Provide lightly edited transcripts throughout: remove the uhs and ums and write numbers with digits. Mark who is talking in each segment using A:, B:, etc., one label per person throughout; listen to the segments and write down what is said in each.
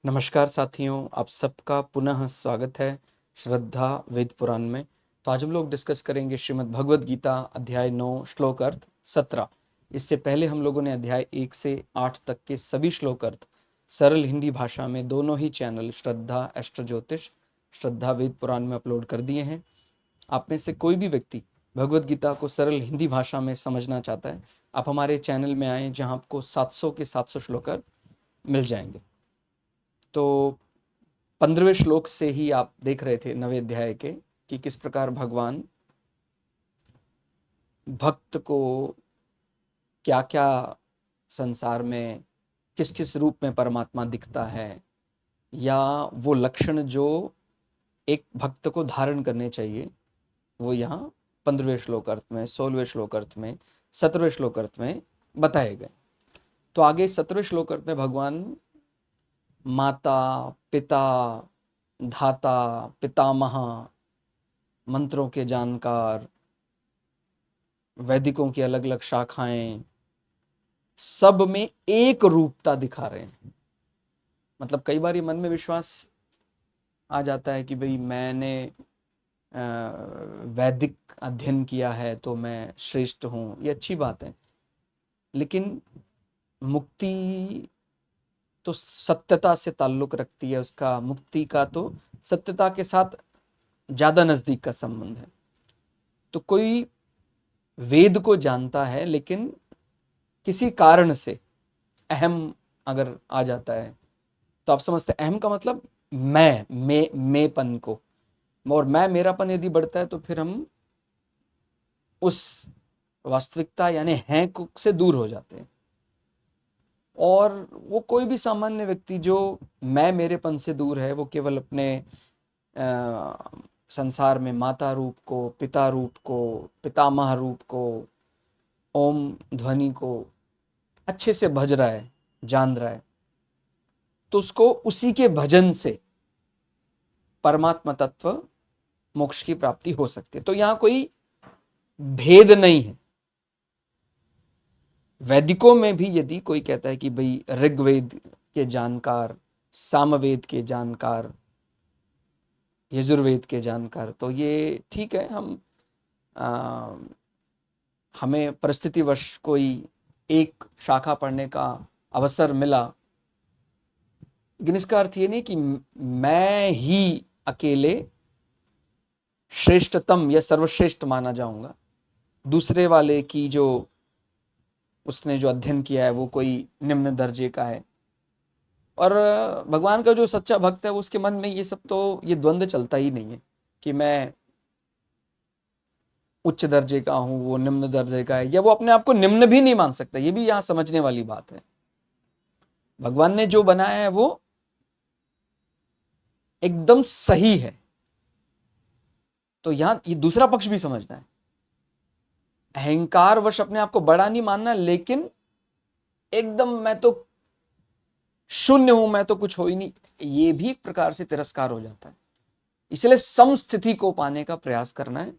A: नमस्कार साथियों, आप सबका पुनः स्वागत है श्रद्धा वेद पुराण में। तो आज हम लोग डिस्कस करेंगे श्रीमद् भगवद गीता अध्याय 9 श्लोक अर्थ 17। इससे पहले हम लोगों ने अध्याय 1 से 8 तक के सभी श्लोक अर्थ सरल हिंदी भाषा में दोनों ही चैनल श्रद्धा एस्ट्रो ज्योतिष, श्रद्धा वेद पुराण में अपलोड कर दिए हैं। आप में से कोई भी व्यक्ति भगवद गीता को सरल हिंदी भाषा में समझना चाहता है, आप हमारे चैनल में आएँ जहाँ आपको 700 के 700 श्लोक अर्थ मिल जाएंगे। तो 15वें श्लोक से ही आप देख रहे थे 9वें अध्याय के कि किस प्रकार भगवान भक्त को क्या क्या संसार में किस किस रूप में परमात्मा दिखता है, या वो लक्षण जो एक भक्त को धारण करने चाहिए वो यहाँ 15वें श्लोक अर्थ में, 16वें श्लोक अर्थ में, 17वें श्लोक अर्थ में बताए गए। तो आगे 17वें श्लोक अर्थ में भगवान माता, पिता, धाता, पितामह, मंत्रों के जानकार, वैदिकों की अलग अलग शाखाएं, सब में एक रूपता दिखा रहे हैं। मतलब कई बार ये मन में विश्वास आ जाता है कि भाई मैंने वैदिक अध्ययन किया है तो मैं श्रेष्ठ हूँ, ये अच्छी बात है, लेकिन मुक्ति तो सत्यता से ताल्लुक रखती है। उसका मुक्ति का तो सत्यता के साथ ज़्यादा नज़दीक का संबंध है। तो कोई वेद को जानता है लेकिन किसी कारण से अहम अगर आ जाता है, तो आप समझते हैं अहम का मतलब मैंपन को, और मेरापन यदि बढ़ता है तो फिर हम उस वास्तविकता यानी हैं को से दूर हो जाते हैं। और वो कोई भी सामान्य व्यक्ति जो मेरेपन से दूर है, वो केवल अपने संसार में माता रूप को, पिता रूप को, पितामह रूप को, ओम ध्वनि को अच्छे से भज रहा है, जान रहा है, तो उसको उसी के भजन से परमात्मा तत्व मोक्ष की प्राप्ति हो सकती है। तो यहां कोई भेद नहीं है। वैदिकों में भी यदि कोई कहता है कि भाई ऋग्वेद के जानकार, सामवेद के जानकार, यजुर्वेद के जानकार, तो ये ठीक है। हमें परिस्थितिवश कोई एक शाखा पढ़ने का अवसर मिला, लेकिन इसका अर्थ ये नहीं कि मैं ही अकेले श्रेष्ठतम या सर्वश्रेष्ठ माना जाऊंगा। दूसरे वाले की जो उसने जो अध्ययन किया है वो कोई निम्न दर्जे का है। और भगवान का जो सच्चा भक्त है वो उसके मन में ये सब तो ये द्वंद्व चलता ही नहीं है कि मैं उच्च दर्जे का हूं, वो निम्न दर्जे का है, या वो अपने आप को निम्न भी नहीं मान सकता। ये भी यहां समझने वाली बात है। भगवान ने जो बनाया है वो एकदम सही है। तो यहां ये दूसरा पक्ष भी समझना है। अहंकार वश अपने आप को बड़ा नहीं मानना, लेकिन एकदम मैं तो शून्य हूं, मैं तो कुछ हो ही नहीं, ये भी एक प्रकार से तिरस्कार हो जाता है। इसलिए समस्थिति को पाने का प्रयास करना है।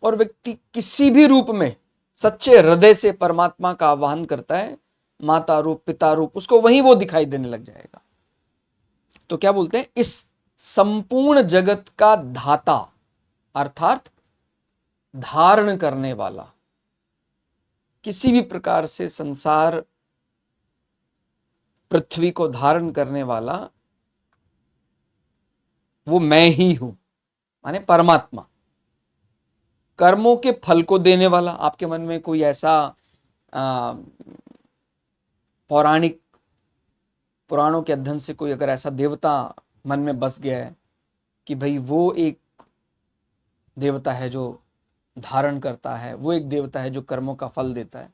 A: और व्यक्ति किसी भी रूप में सच्चे हृदय से परमात्मा का आह्वान करता है, माता रूप, पिता रूप, उसको वहीं वो दिखाई देने लग जाएगा। तो क्या बोलते हैं, इस संपूर्ण जगत का धाता अर्थात धारण करने वाला, किसी भी प्रकार से संसार पृथ्वी को धारण करने वाला वो मैं ही हूं, माने परमात्मा। कर्मों के फल को देने वाला, आपके मन में कोई ऐसा पौराणिक पुराणों के अध्ययन से कोई अगर ऐसा देवता मन में बस गया है कि भाई वो एक देवता है जो धारण करता है, वो एक देवता है जो कर्मों का फल देता है,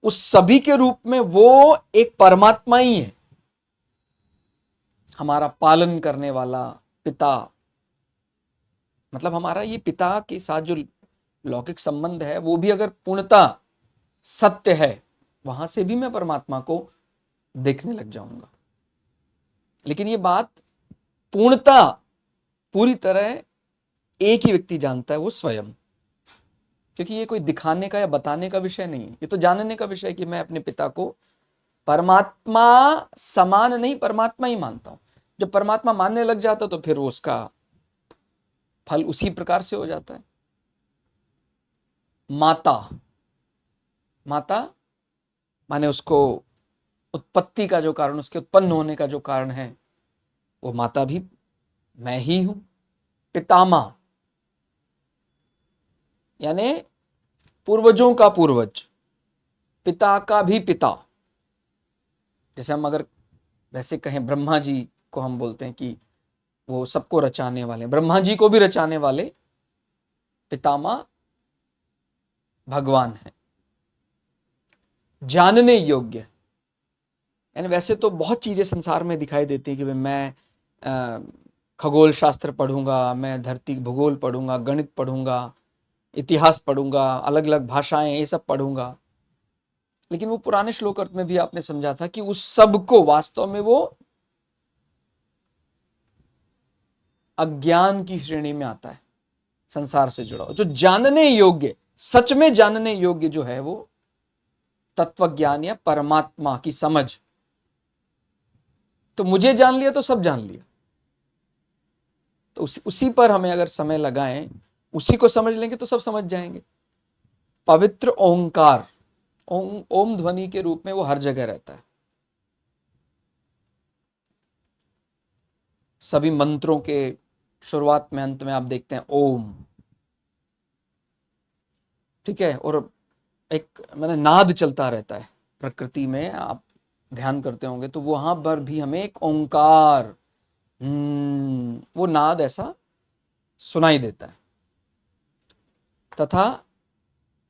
A: उस सभी के रूप में वो एक परमात्मा ही है, हमारा पालन करने वाला पिता। मतलब हमारा ये पिता के साथ जो लौकिक संबंध है वो भी अगर पूर्णता सत्य है, वहां से भी मैं परमात्मा को देखने लग जाऊंगा। लेकिन ये बात पूर्णता पूरी तरह एक ही व्यक्ति जानता है, वो स्वयं। क्योंकि ये कोई दिखाने का या बताने का विषय नहीं है, ये तो जानने का विषय है कि मैं अपने पिता को परमात्मा समान नहीं, परमात्मा ही मानता हूं। जब परमात्मा मानने लग जाता तो फिर वो उसका फल उसी प्रकार से हो जाता है। माता, माता माने उसको उत्पत्ति का जो कारण, उसके उत्पन्न होने का जो कारण है, वो माता भी मैं ही हूं। पितामह यानी पूर्वजों का पूर्वज, पिता का भी पिता। जैसे हम अगर वैसे कहें, ब्रह्मा जी को हम बोलते हैं कि वो सबको रचाने वाले, ब्रह्मा जी को भी रचाने वाले पितामह भगवान है। जानने योग्य, यानी वैसे तो बहुत चीजें संसार में दिखाई देती है कि भाई मैं खगोल शास्त्र पढ़ूंगा, मैं धरती भूगोल पढ़ूंगा, गणित पढ़ूंगा, इतिहास पढ़ूंगा, अलग अलग भाषाएं, ये सब पढ़ूंगा। लेकिन वो पुराने श्लोक अर्थ में भी आपने समझा था कि उस सब को वास्तव में वो अज्ञान की श्रेणी में आता है, संसार से जुड़ा। जो जानने योग्य, सच में जानने योग्य जो है वो तत्वज्ञान या परमात्मा की समझ। तो मुझे जान लिया तो सब जान लिया। तो उसी पर हमें अगर समय लगाएं, उसी को समझ लेंगे तो सब समझ जाएंगे। पवित्र ओंकार, ओम ध्वनि के रूप में वो हर जगह रहता है। सभी मंत्रों के शुरुआत में अंत में आप देखते हैं ओम, ठीक है। और एक मैंने नाद चलता रहता है प्रकृति में, आप ध्यान करते होंगे तो वहां पर भी हमें एक ओंकार, वो नाद ऐसा सुनाई देता है। तथा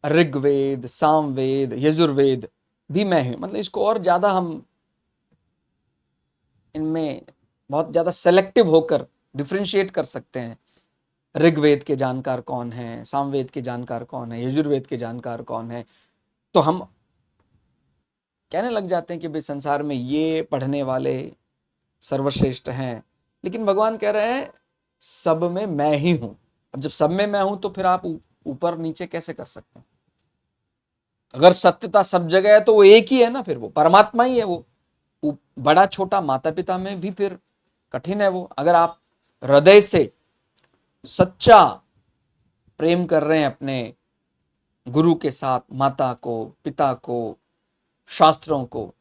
A: ऋग्वेद, सामवेद, यजुर्वेद भी मैं हूं। मतलब इसको और ज्यादा हम इनमें बहुत ज्यादा सेलेक्टिव होकर डिफरेंशिएट कर सकते हैं। ऋग्वेद के जानकार कौन है, सामवेद के जानकार कौन है, यजुर्वेद के जानकार कौन है। तो हम कहने लग जाते हैं कि भाई संसार में ये पढ़ने वाले सर्वश्रेष्ठ हैं, लेकिन भगवान कह रहे हैं सब में मैं ही हूं। अब जब सब में मैं हूं तो फिर आप ऊपर नीचे कैसे कर सकते हैं? अगर सत्यता सब जगह है तो वो एक ही है ना, फिर वो परमात्मा ही है। वो बड़ा छोटा माता पिता में भी फिर कठिन है वो। अगर आप हृदय से सच्चा प्रेम कर रहे हैं अपने गुरु के साथ, माता को, पिता को, शास्त्रों को,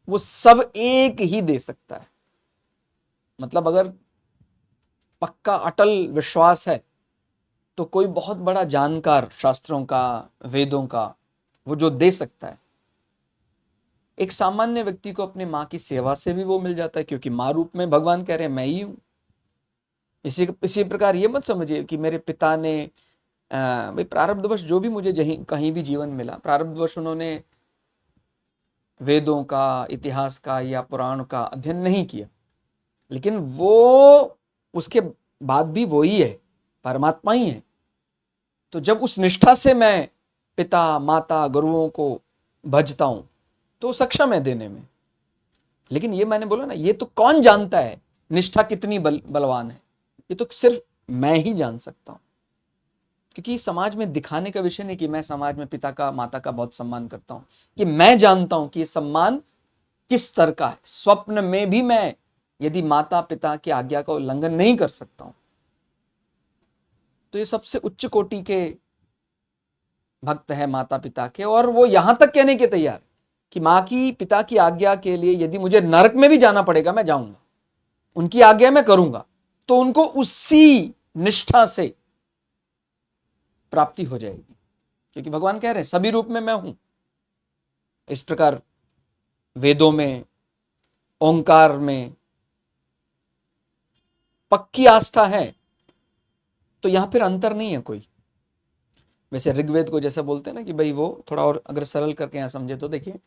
A: वो सब एक ही दे सकता है। मतलब अगर पक्का अटल विश्वास है तो कोई बहुत बड़ा जानकार शास्त्रों का, वेदों का, वो जो दे सकता है। एक सामान्य व्यक्ति को अपने माँ की सेवा से भी वो मिल जाता है, क्योंकि माँ रूप में भगवान कह रहे हैं मैं ही हूं। इसी प्रकार ये मत समझिए कि मेरे पिता ने भाई प्रारब्धवश जो भी मुझे कहीं भी जीवन मिला, प्रारब्धवश उन्होंने वेदों का, इतिहास का या पुराण का अध्ययन नहीं किया, लेकिन वो उसके बाद भी वो ही है, परमात्मा ही है। तो जब उस निष्ठा से मैं पिता, माता, गुरुओं को भजता हूं तो सक्षम है देने में। लेकिन ये मैंने बोला ना, ये तो कौन जानता है निष्ठा कितनी बलवान है? ये तो सिर्फ मैं ही जान सकता हूं। क्योंकि समाज में दिखाने का विषय नहीं कि मैं समाज में पिता का, माता का बहुत सम्मान करता हूं, कि मैं जानता हूं कि ये सम्मान किस स्तर का है। स्वप्न में भी मैं यदि माता पिता की आज्ञा का उल्लंघन नहीं कर सकता हूं तो ये सबसे उच्च कोटि के भक्त है माता पिता के। और वो यहां तक कहने के तैयार है कि माँ की, पिता की आज्ञा के लिए यदि मुझे नरक में भी जाना पड़ेगा मैं जाऊंगा, उनकी आज्ञा मैं करूंगा। तो उनको उसी निष्ठा से प्राप्ति हो जाएगी, क्योंकि भगवान कह रहे हैं सभी रूप में मैं हूं। इस प्रकार वेदों में, ओंकार में पक्की आस्था है तो यहां फिर अंतर नहीं है कोई। वैसे ऋग्वेद को जैसे बोलते हैं ना कि भाई वो थोड़ा और अगर सरल करके यहां समझे तो देखिए,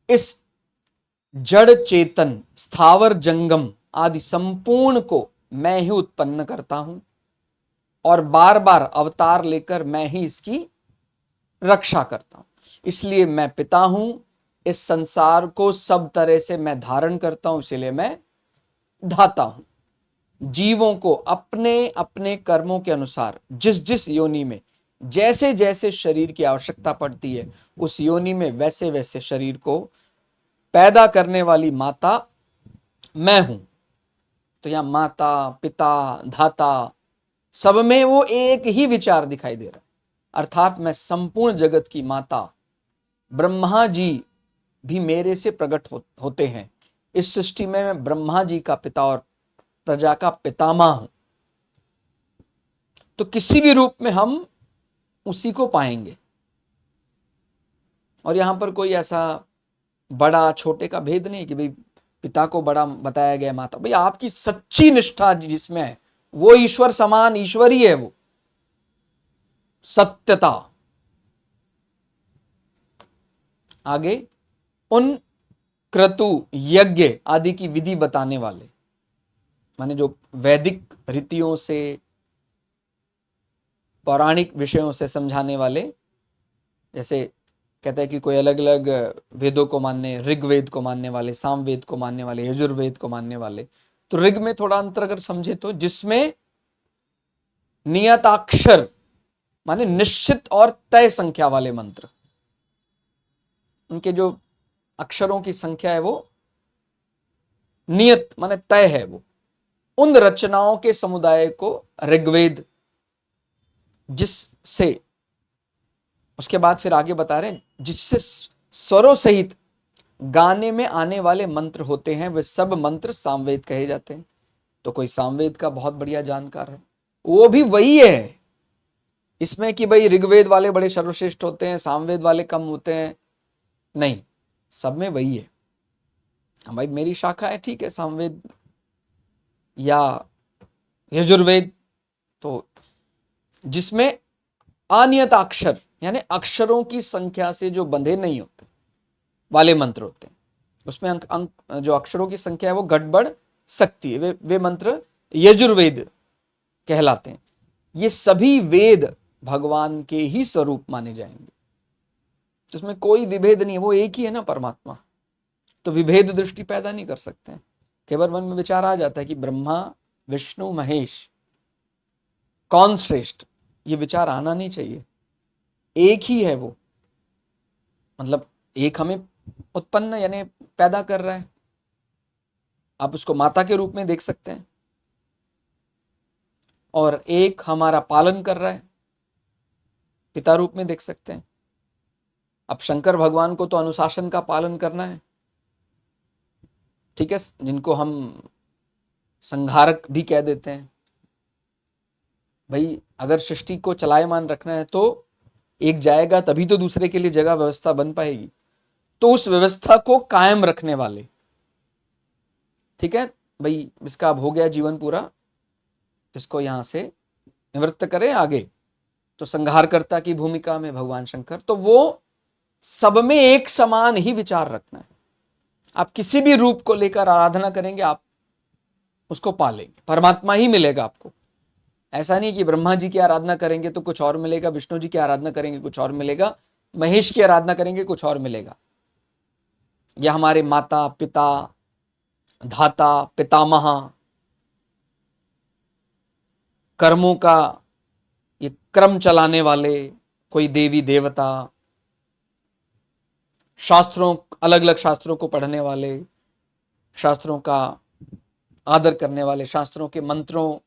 A: इस जड़ चेतन स्थावर जंगम आदि संपूर्ण को मैं ही उत्पन्न करता हूं और बार बार अवतार लेकर मैं ही इसकी रक्षा करता हूं। इसलिए मैं पिता हूं, इस संसार को सब तरह से मैं धारण करता हूं, इसलिए मैं धाता हूं। जीवों को अपने अपने कर्मों के अनुसार जिस जिस योनि में जैसे जैसे शरीर की आवश्यकता पड़ती है, उस योनि में वैसे वैसे शरीर को पैदा करने वाली माता मैं हूं। तो यहां माता, पिता, धाता, सब में वो एक ही विचार दिखाई दे रहा है। अर्थात मैं संपूर्ण जगत की माता, ब्रह्मा जी भी मेरे से प्रकट होते हैं। इस सृष्टि में मैं ब्रह्मा जी का पिता और प्रजा का पितामह हूं। तो किसी भी रूप में हम उसी को पाएंगे। और यहां पर कोई ऐसा बड़ा छोटे का भेद नहीं कि भाई पिता को बड़ा बताया गया, माता। भाई आपकी सच्ची निष्ठा जिसमें है वो ईश्वर समान ईश्वर ही है। वो सत्यता। आगे, उन क्रतु, यज्ञ आदि की विधि बताने वाले, माने जो वैदिक रीतियों से, पौराणिक विषयों से समझाने वाले। जैसे कहते हैं कि कोई अलग अलग वेदों को मानने, ऋग्वेद को मानने वाले, सामवेद को मानने वाले, यजुर्वेद को मानने वाले। तो ऋग में थोड़ा अंतर अगर समझे तो, जिसमें नियताक्षर माने निश्चित और तय संख्या वाले मंत्र, उनके जो अक्षरों की संख्या है वो नियत माने तय है। वो उन रचनाओं के समुदाय को ऋग्वेद, जिससे, उसके बाद फिर आगे बता रहे हैं, जिससे स्वरों सहित गाने में आने वाले मंत्र होते हैं, वे सब मंत्र सामवेद कहे जाते हैं। तो कोई सामवेद का बहुत बढ़िया जानकार है, वो भी वही है। इसमें कि भाई ऋग्वेद वाले बड़े सर्वश्रेष्ठ होते हैं, सामवेद वाले कम होते हैं, नहीं, सब में वही है। हाँ भाई मेरी शाखा है, ठीक है, सामवेद या यजुर्वेद, तो जिसमें अनियत अक्षर यानी अक्षरों की संख्या से जो बंधे नहीं होते वाले मंत्र होते हैं, उसमें अंक जो अक्षरों की संख्या है वो गड़बड़ सकती है, वे मंत्र यजुर्वेद कहलाते हैं। ये सभी वेद भगवान के ही स्वरूप माने जाएंगे, इसमें कोई विभेद नहीं है, वो एक ही है ना परमात्मा। तो विभेद दृष्टि पैदा नहीं कर सकते हैं। केवल मन में विचार आ जाता है कि ब्रह्मा, विष्णु, महेश कौन श्रेष्ठ, ये विचार आना नहीं चाहिए। एक ही है वो, मतलब एक हमें उत्पन्न यानी पैदा कर रहा है, आप उसको माता के रूप में देख सकते हैं, और एक हमारा पालन कर रहा है, पिता रूप में देख सकते हैं। अब शंकर भगवान को तो अनुशासन का पालन करना है, ठीक है, जिनको हम संहारक भी कह देते हैं। भाई अगर सृष्टि को चलायमान रखना है तो एक जाएगा तभी तो दूसरे के लिए जगह व्यवस्था बन पाएगी। तो उस व्यवस्था को कायम रखने वाले, ठीक है भाई, इसका अब हो गया जीवन पूरा, इसको यहां से निवृत्त करें आगे। तो संहारकर्ता की भूमिका में भगवान शंकर, तो वो सब में एक समान ही विचार रखना है। आप किसी भी रूप को लेकर आराधना करेंगे, आप उसको पालेंगे, परमात्मा ही मिलेगा आपको। ऐसा नहीं कि ब्रह्मा जी की आराधना करेंगे तो कुछ और मिलेगा, विष्णु जी की आराधना करेंगे कुछ और मिलेगा, महेश की आराधना करेंगे कुछ और मिलेगा। या हमारे माता, पिता, धाता, पितामह, कर्मों का ये क्रम चलाने वाले कोई देवी देवता, शास्त्रों, अलग अलग शास्त्रों को पढ़ने वाले, शास्त्रों का आदर करने वाले, शास्त्रों के मंत्रों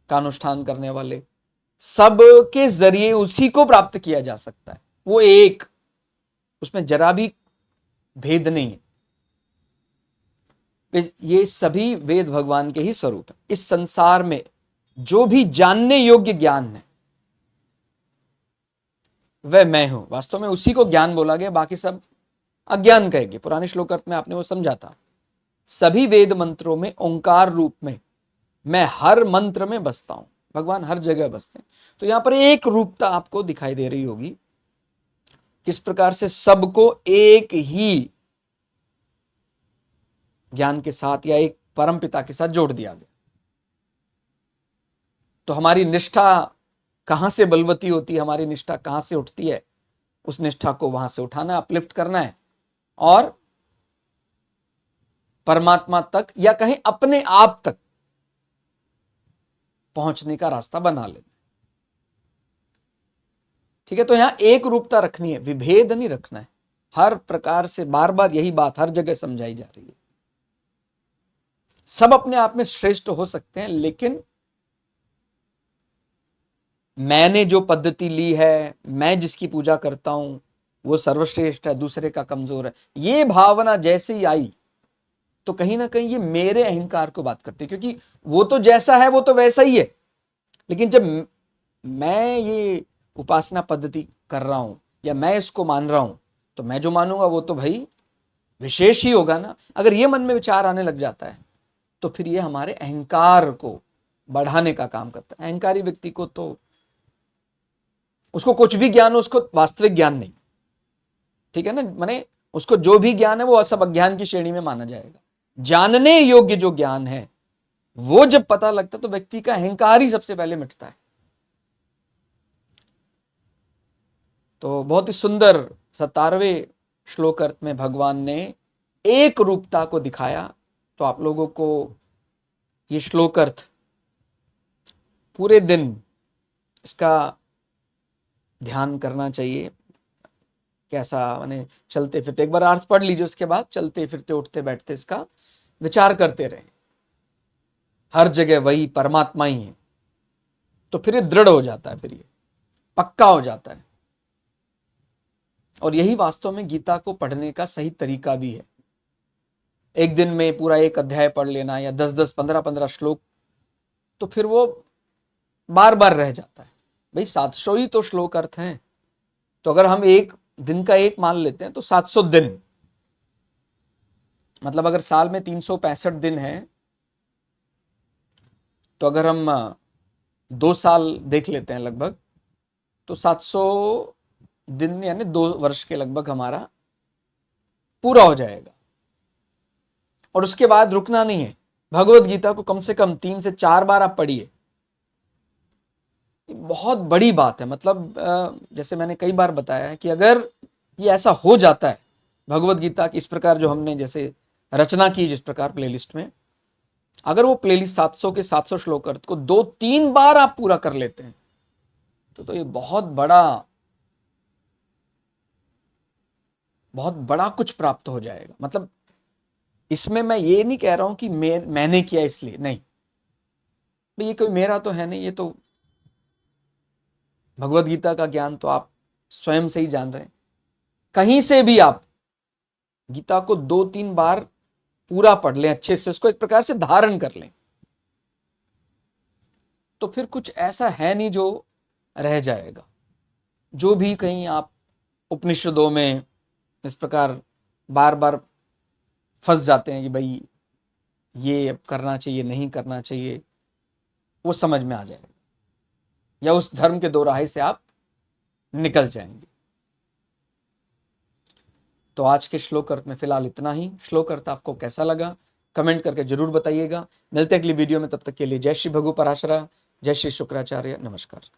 A: का अनुष्ठान करने वाले, सब के जरिए उसी को प्राप्त किया जा सकता है। वो एक, उसमें जरा भी भेद नहीं है। ये सभी वेद भगवान के ही स्वरूप है। इस संसार में जो भी जानने योग्य ज्ञान है वह मैं हूं। वास्तव में उसी को ज्ञान बोला गया, बाकी सब अज्ञान कहेंगे। पुराने श्लोकार्थ में आपने वो समझा था। सभी वेद मंत्रों में ओंकार रूप में मैं हर मंत्र में बसता हूं, भगवान हर जगह बसते हैं। तो यहां पर एक रूपता आपको दिखाई दे रही होगी, किस प्रकार से सबको एक ही ज्ञान के साथ या एक परम पिता के साथ जोड़ दिया गया। तो हमारी निष्ठा कहां से बलवती होती है, हमारी निष्ठा कहां से उठती है, उस निष्ठा को वहां से उठाना, अपलिफ्ट करना है और परमात्मा तक या कहीं अपने आप तक पहुंचने का रास्ता बना लेना। ठीक है, तो यहां एक रूपता रखनी है, विभेद नहीं रखना है। हर प्रकार से बार बार यही बात हर जगह समझाई जा रही है। सब अपने आप में श्रेष्ठ हो सकते हैं, लेकिन मैंने जो पद्धति ली है, मैं जिसकी पूजा करता हूं वो सर्वश्रेष्ठ है, दूसरे का कमजोर है, ये भावना जैसे ही आई तो कहीं ना कहीं ये मेरे अहंकार को बात करती है, क्योंकि वो तो जैसा है वो तो वैसा ही है। लेकिन जब मैं ये उपासना पद्धति कर रहा हूं या मैं इसको मान रहा हूं, तो मैं जो मानूंगा वो तो भाई विशेष ही होगा ना। अगर ये मन में विचार आने लग जाता है तो फिर ये हमारे अहंकार को बढ़ाने का काम करता है। अहंकारी व्यक्ति को तो उसको कुछ भी ज्ञान हो, उसको वास्तविक ज्ञान नहीं, ठीक है ना, माने उसको जो भी ज्ञान है वो सब अज्ञान की श्रेणी में माना जाएगा। जानने योग्य जो ज्ञान है वो जब पता लगता है तो व्यक्ति का अहंकार ही सबसे पहले मिटता है। तो बहुत ही सुंदर 17वें श्लोक अर्थ में भगवान ने एक रूपता को दिखाया। तो आप लोगों को ये श्लोक अर्थ पूरे दिन इसका ध्यान करना चाहिए। कैसा, माने चलते फिरते एक बार अर्थ पढ़ लीजिए, उसके बाद चलते फिरते उठते बैठते इसका विचार करते रहें। हर जगह वही परमात्मा ही है, तो फिर ये दृढ़ हो जाता है, फिर ये पक्का हो जाता है। और यही वास्तव में गीता को पढ़ने का सही तरीका भी है। एक दिन में पूरा एक अध्याय पढ़ लेना या 10-10, 15-15 श्लोक, तो फिर वो बार बार रह जाता है। भाई 700 ही तो श्लोक अर्थ हैं, तो अगर हम एक दिन का एक मान लेते हैं तो 700 दिन, मतलब अगर साल में 365 दिन है, तो अगर हम 2 साल देख लेते हैं लगभग, तो 700 दिन यानी 2 वर्ष के लगभग हमारा पूरा हो जाएगा। और उसके बाद रुकना नहीं है। भगवत गीता को कम से कम 3 से 4 बार आप पढ़िए। बहुत बड़ी बात है। मतलब जैसे मैंने कई बार बताया है कि अगर ये ऐसा हो जाता है, भगवत गीता की इस प्रकार जो हमने जैसे रचना की जिस प्रकार प्लेलिस्ट में, अगर वो प्लेलिस्ट 700 के 700 श्लोक अर्थ को 2-3 बार आप पूरा कर लेते हैं, तो ये बहुत बड़ा कुछ प्राप्त हो जाएगा। मतलब इसमें मैं ये नहीं कह रहा हूं कि मैंने किया इसलिए, नहीं, ये कोई मेरा तो है नहीं, ये तो भगवत गीता का ज्ञान तो आप स्वयं से ही जान रहे हैं। कहीं से भी आप गीता को 2-3 बार पूरा पढ़ लें, अच्छे से उसको एक प्रकार से धारण कर लें, तो फिर कुछ ऐसा है नहीं जो रह जाएगा। जो भी कहीं आप उपनिषदों में इस प्रकार बार बार फंस जाते हैं कि भाई ये अब करना चाहिए, नहीं करना चाहिए, वो समझ में आ जाएगा, या उस धर्म के दोराहे से आप निकल जाएंगे। तो आज के श्लोक अर्थ में फिलहाल इतना ही। श्लोक अर्थ आपको कैसा लगा कमेंट करके जरूर बताइएगा। मिलते हैं अगली वीडियो में, तब तक के लिए जय श्री भगु पराशरा, जय श्री शुक्राचार्य, नमस्कार।